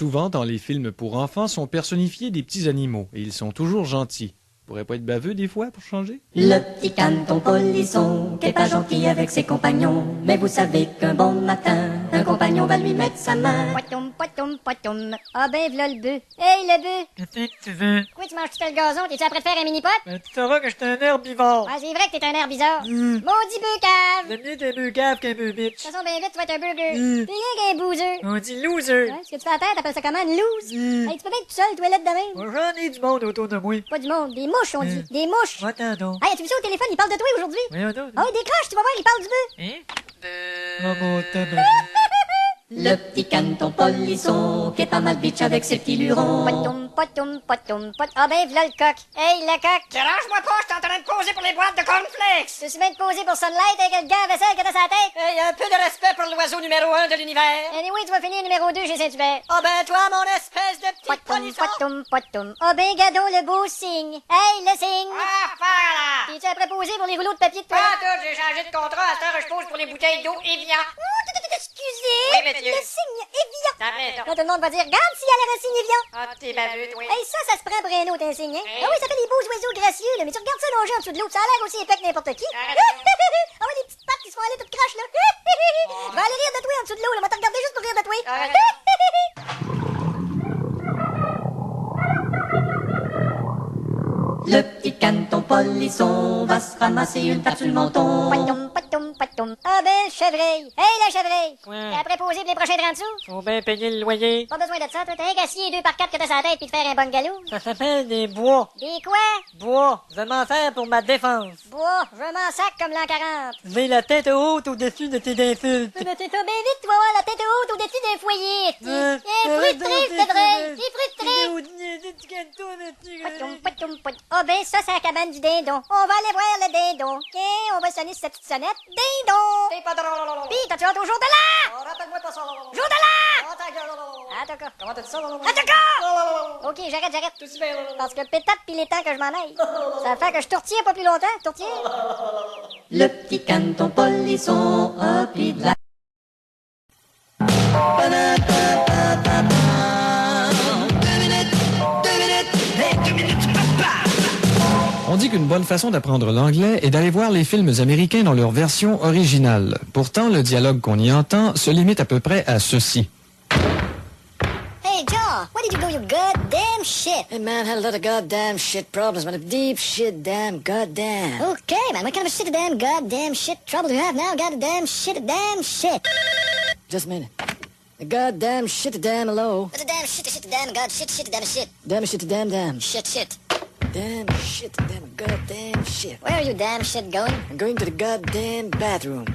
Souvent, dans les films pour enfants, sont personnifiés des petits animaux, et ils sont toujours gentils. Pourrait pas être baveux des fois pour changer? Le petit canton polisson, qui est pas gentil avec ses compagnons. Mais vous savez qu'un bon matin, un compagnon va lui mettre sa main. Poitoum, poitoum, poitoum. Ah ben, v'là le bœuf. Hey, le bœuf! Qu'est-ce que tu veux? Pourquoi tu manges tout le gazon? T'es-tu après de faire un mini-pot? Ben, tu sauras que j'étais un herbivore. Ouais, c'est vrai que t'es un air bizarre. Maudit bœuf cave! J'aime mieux t'es bœuf cave qu'un bœuf bitch. De toute façon, ben vite, tu vas être un burger. T'es rien qu'un bouseux. On dit loser. Ouais, ce que tu fais à la tête, t'appelles ça comment? Une loose? Hey, tu peux pas être tout seul, toilette de même? Moi, j'en ai du monde autour de moi. Pas du monde, des mouches, on dit. Des mouches. Attends donc. Hey, as-tu vu ça au téléphone? Il parle de toi aujourd'hui. Voyons donc. Oh, décroche, tu vas voir, il parle du bœuf. Hein? Oh mon tabac. Le petit canton polisson, qui est pas mal bitch avec ses petits lurons. Poitoum, poitoum, poitoum, pot. Ah ben, v'là le coq. Hey, le coq. Dérange-moi pas, je suis en train de poser pour les boîtes de cornflakes. Tu sais bien de poser pour Sunlight avec le gars à vaisselle que t'as sa tête? Hey, un peu de respect pour l'oiseau numéro 1 de l'univers. Anyway, tu vas finir numéro 2 chez Saint-Hubert. Oh ben toi, mon espèce de petit Poitoum, polisson. poitoum, poitoum. Ah ben, gadon, le beau signe. Hey, le signe. Ah, voilà. T'es-tu après posé pour les rouleaux de papier de Ah, toilette? toi, j'ai changé de contrat. À cette heure, je pose pour les bouteilles d'eau Evian. Excusez. Oui, monsieur. Le signe Evian. T'arrêtes. Là, tout le monde va dire, regarde s'il y a l'air un signe Evian. Ah, t'es baveux, toi. Hey, ça se prend pour un autre, un signe, hein? Hey. Ah oui, ça fait des beaux oiseaux gracieux, là. Mais tu regardes ça longer en dessous de l'eau, ça a l'air aussi épais que n'importe qui. Arrête. Ah ouais, les petites pattes qui se font aller toutes craches, là. Je vais aller rire de toi en dessous de l'eau, là. Moi, te regarder juste pour rire de toi. Arrête. Le petit canton polisson va se ramasser une tape sur le menton. Poitoum, poitoum, poitoum. Ah ben, le chevreuil. Hey, le chevreuil. Ouais. T'es après posé pour les prochains 30 sous? Faut bien payer le loyer. Pas besoin de ça, toi. T'as rien qu'à scier 2 par 4 que t'as sur la tête puis te faire un bungalow. Ça s'appelle des bois. Des quoi? Bois. Je vais m'en faire pour ma défense. Bois, je m'en sac comme l'an 40. J'ai la tête haute au-dessus de tes insultes. Mais t'es bien vite, tu vas avoir la tête haute au-dessus d'un foyer. T'es frustré, c'est vrai. T'es frustré. Poitoum, poitoum, poitoum. Ah ben, ça, c'est la cabane du dindon. On va aller voir le dindon. OK, on va sonner sur sa petite sonnette. Dindon! T'es pas drôle. Pis, t'as-tu hâte au jour de l'an? Oh, rappelle-moi pas ça. Jour de l'an! Oh, ta gueule. Ah, d'accord. Comment t'as dit ça? Ah, d'accord! OK, j'arrête. Tout super. Parce que pétate pis les temps que je m'en aille. Ça fait que je tourtière pas plus longtemps. Tourtière? Le petit canton polisson, hop, il la... On dit qu'une bonne façon d'apprendre l'anglais est d'aller voir les films américains dans leur version originale. Pourtant, le dialogue qu'on y entend se limite à peu près à ceci. Hey, Jaw, where did you go, you goddamn shit? Hey man, had a lot of goddamn shit problems, man. A deep shit, damn goddamn. Okay, man, what kind of a shit damn goddamn shit trouble do you have now? Goddamn shit damn shit. Just a minute. A goddamn shit, damn hello. What's a damn shit damn god shit damn shit? Damn shit, damn. Shit. Damn shit, damn goddamn shit. Where are you damn shit going? I'm going to the goddamn bathroom.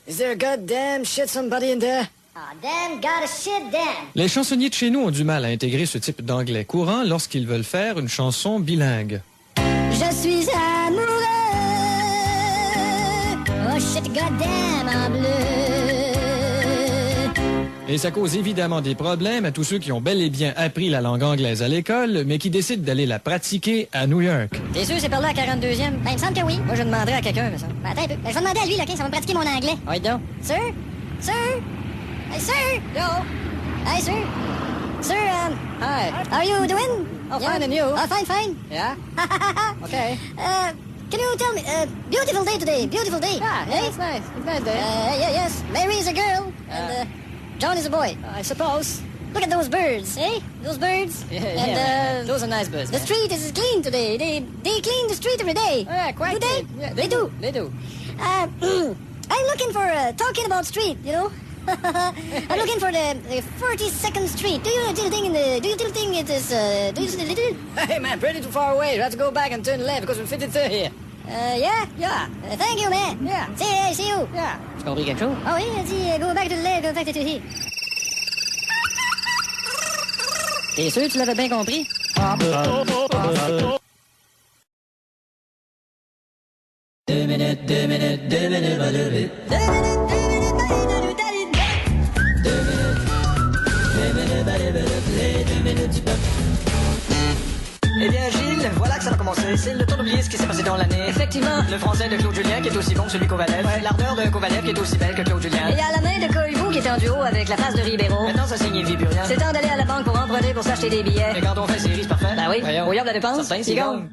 Is there a goddamn shit somebody in there? Ah, damn gotta shit damn. Les chansonniers de chez nous ont du mal à intégrer ce type d'anglais courant lorsqu'ils veulent faire une chanson bilingue. Je suis amoureux. Oh shit goddamn en bleu. Et ça cause évidemment des problèmes à tous ceux qui ont bel et bien appris la langue anglaise à l'école, mais qui décident d'aller la pratiquer à New York. T'es sûr c'est par là à 42e? Ben, il me semble que oui. Moi, je demanderais à quelqu'un, mais ça. Ben, attends un peu. Ben, je vais demander à lui, là, OK? Ça va me pratiquer mon anglais. Ouais, donc. Sir? Hey, sir! Yo! Hey, sir! Sir, Hi. how are you doing? Oh, fine, and you? Oh, fine. Yeah? Okay. Can you tell me, beautiful day today, beautiful day. Yeah, eh? it's nice. It's nice day. Yes. Mary is a girl, and, John is a boy. I suppose. Look at those birds, eh? Those birds. Man. Those are nice birds, The man. street is clean today. They clean the street every day. Oh, yeah, quite Do they? good. Yeah, They do. They do. I'm looking for, talking about street, you know? I'm looking for the 42nd Street. Do you still think it is, do you still... Hey, man, pretty too far away. You have to go back and turn left because we're 53rd here. Yeah? Yeah. Thank you, man. Yeah. See you. Yeah. Tu compris quelque chose? Oh, oui, elle dit, go back to the left, go back to the here. T'es sûr que tu l'avais bien compris? Eh bien, Gilles, voilà que ça va commencer. C'est le temps d'oublier ce qui s'est passé dans l'année. Effectivement. Le français de Claude Julien qui est aussi bon que celui Kovalev. Ouais. L'ardeur de Kovalev qui est aussi belle que Claude Julien. Et il y a la main de Koivu qui est en duo avec la face de Ribeiro. Maintenant, ça signe, il vit plus rien. C'est temps d'aller à la banque pour emprunter pour s'acheter des billets. Et quand on fait série, c'est parfait. Ben oui, Voyons. au yard de la dépense, Certain, c'est il bon. gagne.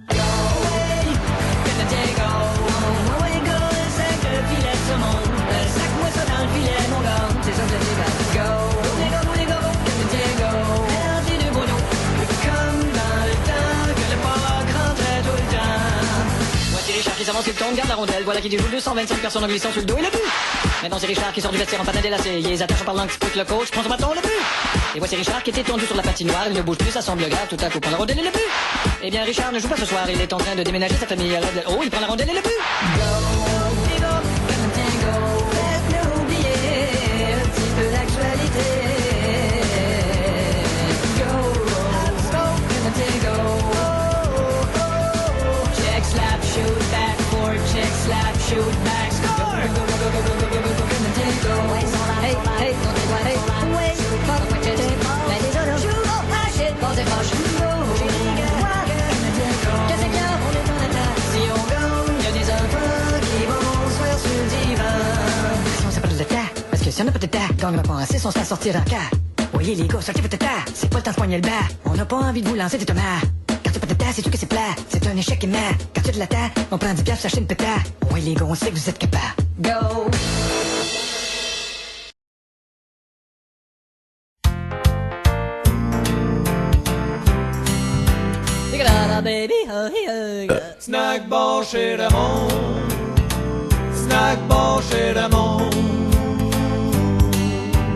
Sac-moi ça dans le filet, mon gars. C'est ça que je dis, go. Perdu de boulot. Comme dans le temps que le porc rentrait tout le temps. Voici Richard qui s'avance, il tourne, garde la rondelle. Voilà qui déjoue 225 personnes en glissant sur le dos et le but. Maintenant c'est Richard qui sort du vestiaire en patin délacé. Il les attache en parlant que tu le coach, prends son bâton, le but. Et voici Richard qui est étendu sur la patinoire. Il ne bouge plus, ça semble grave. Tout à coup, prend la rondelle et le but. Eh bien, Richard ne joue pas ce soir. Il est en train de déménager sa famille. Oh, il prend la rondelle et le but. Faites-nous oublier un petit peu l'actualité. Check, slap, shoot, back, forward, check, slap, shoot, back, score! Hey, hey, on est hey, ouais, mais les autres jouent, ah shit, bon c'est proche. Qu'est-ce qu'il y a, on est en attaque. Si on gagne, y a des enfants qui vont se faire sur le divan. Si on s'appelle le tas, parce que si on n'a pas de tas, quand on va pas assez, on se fait sortir en cas. Voyez les gars, sortez votre tas, c'est pas le temps de poigner le bas. On n'a pas envie de vous lancer des tomates. Quand tu pas de tas, c'est tout que c'est plat. C'est un échec aimant. Quand tu as de la tas, on prend 10 piastres pour s'acheter une pétard. Ouais les gars, on sait que vous êtes capables. Go! Snack bar chez Raymond. Snack bar chez Raymond.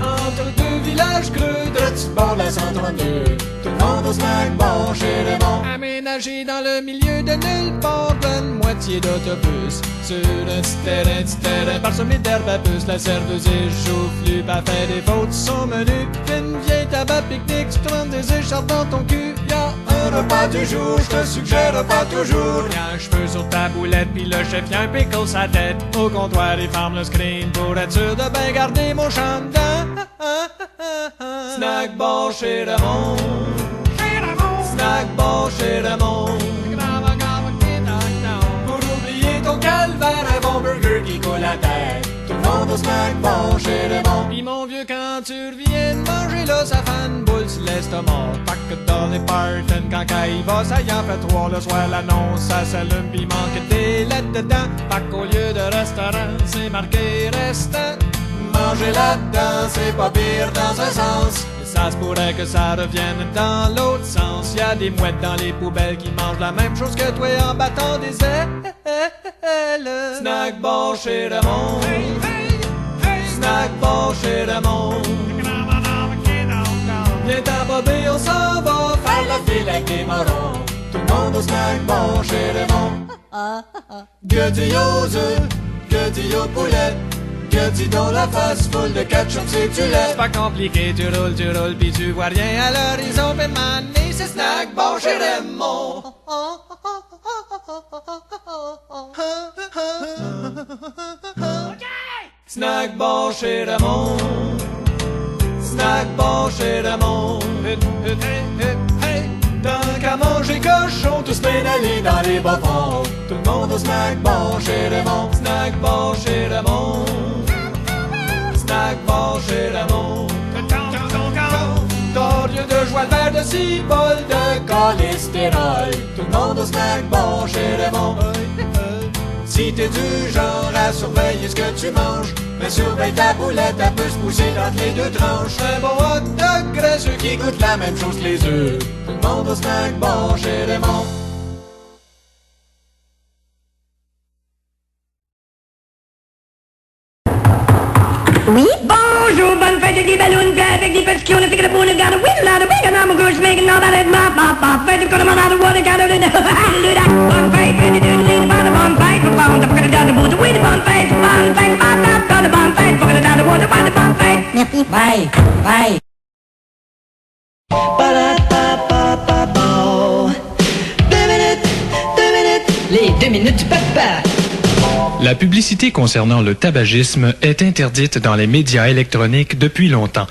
Entre deux villages creux, de dessus bord de la 132. Tout le monde au snack bar chez Raymond. Aménagé dans le milieu de nulle part, d'une moitié d'autobus. Sur un petit terrain parsemé d'herbe à puce. La serveuse est joufflue, pas fait des fautes, son menu. Une vieille tabac pique-nique, tu tournes des écharpes dans ton cul. Y'a un repas du jour, je te suggère pas toujours. Y'a un cheveu sur ta boulette, pis le chef y'a un pickle sa tête. Au comptoir, il ferme le screen pour être sûr de bien garder mon champ dedans. Snack bar chez Raymond. Snack bar chez Raymond. Pour oublier ton calvaire, un bon burger qui coule la tête. Tout le monde au snack bar chez Raymond. Pis mon vieux, quand tu reviens de manger là, ça fait une boule sur l'estomac. Pas que dans les Parton, quand il va, ça y en fait 3 le soir, l'annonce, ça s'allume pis manque des lettres dedans. Pas qu'au lieu de restaurant, c'est marqué restant. Manger là-dedans, c'est pas pire dans un sens. Ça se pourrait que ça revienne dans l'autre sens. Y a des mouettes dans les poubelles qui mangent la même chose que toi en battant des ailes. Snack bar chez Raymond. Snack bar chez Raymond. Viens t'abober, on s'en va faire la file avec des morons. Tout le monde au snack bar chez Raymond. Gueudille aux œufs, gueudille aux poulettes. Gueudille dans la face, full de ketchup, c'est du lait. C'est pas compliqué, tu roules, pis tu vois rien à l'horizon. Pis mané, c'est snack bar chez Raymond. Snack bar chez Raymond. Snack bar chez Raymond. Tant qu'à manger cochon, tous bien allés dans les bas-fonds. Tout le monde au snack bar chez Raymond. Snack bar chez Raymond. Snack bar chez Raymond. T'as lieu de joie le verre de 6 bols de cholestérol. Tout le monde au snack bar chez Raymond. Si t'es du genre à surveiller ce que tu manges, mais surveille ta boulette, elle peut se pousser entre les deux tranches. Un bon hot dog graisseux qui goûte la même chose que les œufs. Tout le monde au snack bar chez Raymond. Oui? Bonjour, bonne fête, des ballons, avec des petits qui ont fait que le boule, got a wheel out of big, and I'm a goose making all that in my pop, fête, got a man out of water, got a little, bonne fête, fête, do the about a bonne fête, for pound, I'm gonna down the water, with a bonne fête, got a bonne fête, for gonna down the water, with a bonne fête. Merci. Bye, bye. Les 2 minutes du papa. La publicité concernant le tabagisme est interdite dans les médias électroniques depuis longtemps.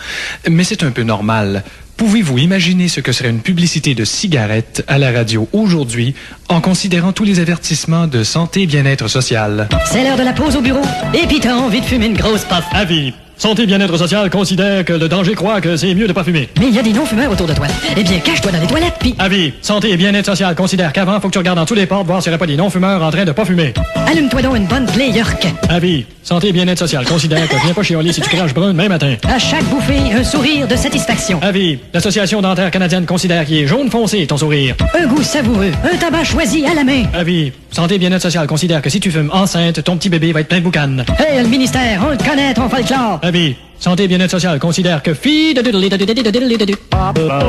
Mais c'est un peu normal. Pouvez-vous imaginer ce que serait une publicité de cigarette à la radio aujourd'hui en considérant tous les avertissements de santé et bien-être social. C'est l'heure de la pause au bureau, et puis t'as envie de fumer une grosse puff. Avis. Santé et bien-être social considère que le danger croit que c'est mieux de pas fumer. Mais il y a des non-fumeurs autour de toi. Eh bien, cache-toi dans les toilettes, puis... Avis. Santé et bien-être social considère qu'avant, faut que tu regardes dans tous les portes voir s'il n'y aurait pas des non-fumeurs en train de pas fumer. Allume-toi donc une bonne clé York. Avis. Santé et bien-être social considère que viens pas chialer si tu craches brun demain matin. À chaque bouffée, un sourire de satisfaction. Avis. L'Association dentaire canadienne considère qu'il est jaune foncé ton sourire. Un goût savoureux, un tabac choisi à la main. Avis. Santé et bien-être social considère que si tu fumes enceinte, ton petit bébé va être plein de boucanes. Hey, le ministère, on le connaît, ton folklore. Avis. Santé et bien-être social considère que fille de